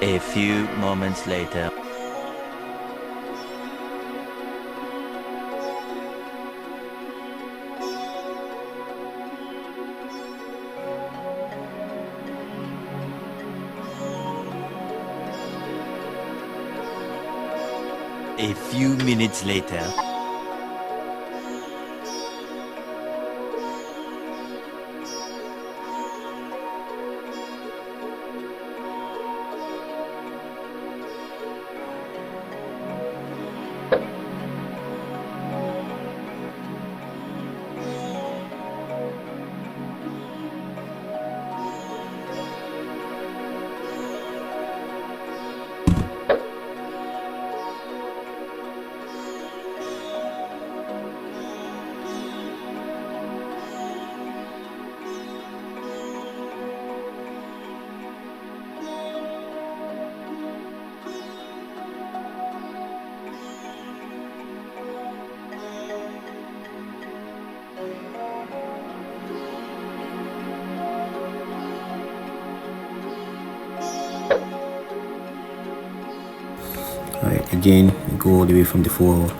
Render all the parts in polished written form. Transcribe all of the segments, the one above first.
A few moments later. A few minutes later. Alright, again, you go all the way from the 4 hour.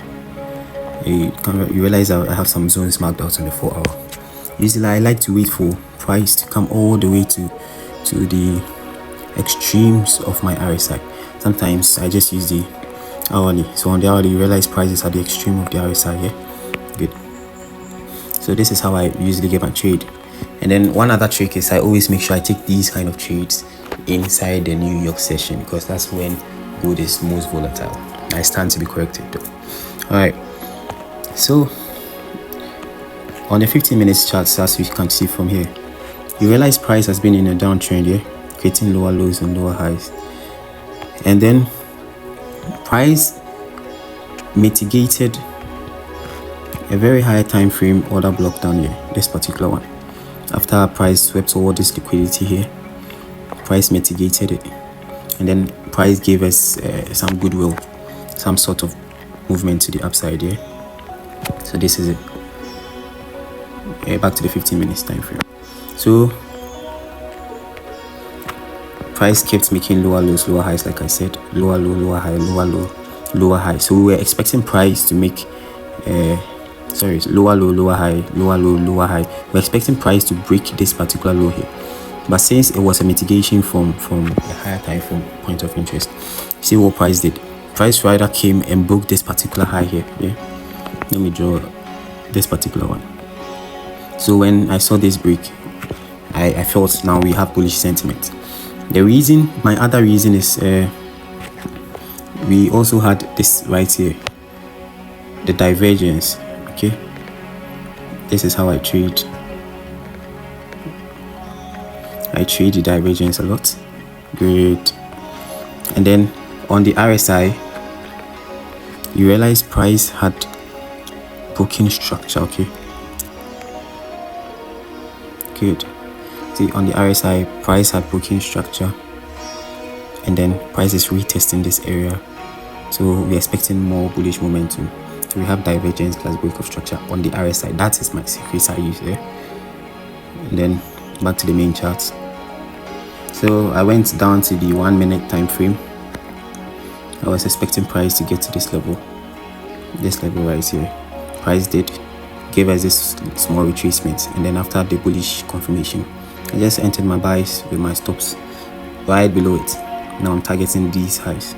You realize I have some zones marked out on the 4 hour. Usually I like to wait for price to come all the way to the extremes of my RSI. Sometimes I just use the hourly. So on the hourly, you realize prices at the extreme of the RSI. Yeah, good. So this is how I usually get my trade. And then one other trick is I always make sure I take these kind of trades inside the New York session, because that's when gold is most volatile. I stand to be corrected though. All right, so on the 15 minutes charts, as you can see from here, you realize price has been in a downtrend here, creating lower lows and lower highs, and then price mitigated a very high time frame order block down here, this particular one. After price swept all this liquidity here, price mitigated it, and then price gave us some goodwill, some sort of movement to the upside here. So this is it. Back to the 15 minutes time frame. So price kept making lower lows, lower highs, like I said, lower low, lower high, lower low, lower high. So we were expecting price to make lower low, lower high, lower low, lower high. We're expecting price to break this particular low here, but since it was a mitigation from a higher time frame point of interest, see what price did. Price rather came and broke this particular high here. Yeah, let me draw this particular one. So when I saw this break, I felt now we have bullish sentiment. My other reason is we also had this right here, the divergence. Okay, this is how I trade the divergence a lot. Good. And then on the RSI, you realize price had broken structure. Okay, good. See, on the RSI, price had broken structure, and then price is retesting this area, so we're expecting more bullish momentum. So we have divergence plus break of structure on the RSI. That is my secret I use there. And then back to the main charts. So I went down to the 1 minute time frame. I was expecting price to get to this level right here. Price gave us this small retracement, and then after the bullish confirmation, I just entered my buys with my stops right below it. Now I'm targeting these highs.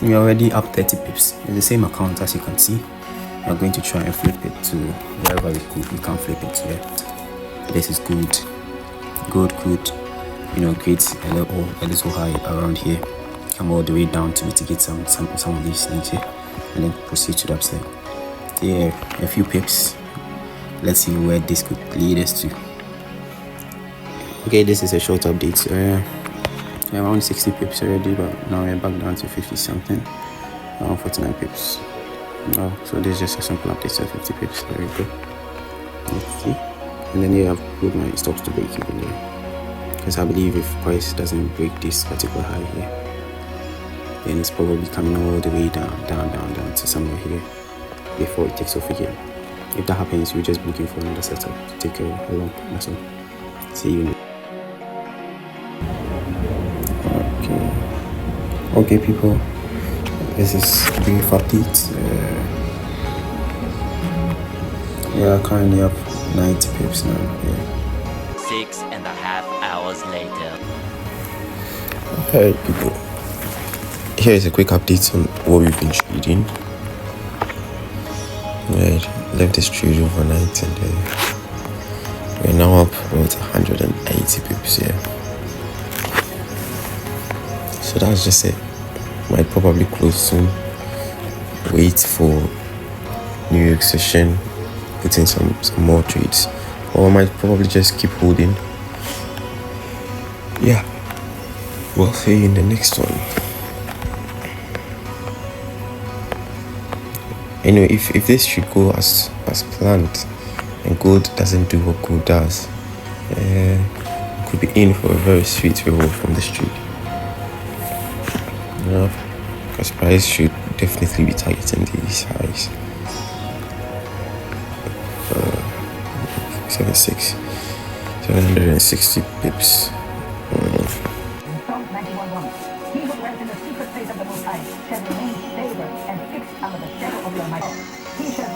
We're already up 30 pips. It's the same account, as you can see. We're going to try and flip it to wherever we can flip it to. Yeah. This is good. Create a little high around here, come all the way down to mitigate some of these things here, and then proceed to the upside. Yeah, a few pips. Let's see where this could lead us to. Okay, this is a short update. Around 60 pips already, but now we're back down to 50 something, around 49 pips. So this is just a simple update, so 50 pips. There we go. Let's see. And then here I've put my stops to break even there, because I believe if price doesn't break this particular high here, then it's probably coming all the way down to somewhere here before it takes off again. If that happens, you're just looking for another setup to take a long. That's all. See you. Okay. Okay, people, this is a brief update. We are currently up 90 pips now. Yeah. 6.5 hours later. Alright, people, here is a quick update on what we've been trading. Right, left this trade overnight and we're now up about 180 pips here. So that's just it. Might probably close soon. Wait for New York session, put in some more trades, or I might probably just keep holding. Yeah, we'll see you in the next one. Anyway, if this should go as planned and gold doesn't do what gold does, could be in for a very sweet reward from this trade. Because price should definitely be targeting these highs. 760 pips. He who dwells in the secret place of the Most High shall remain stable and fixed under the shadow of the Almighty. He shall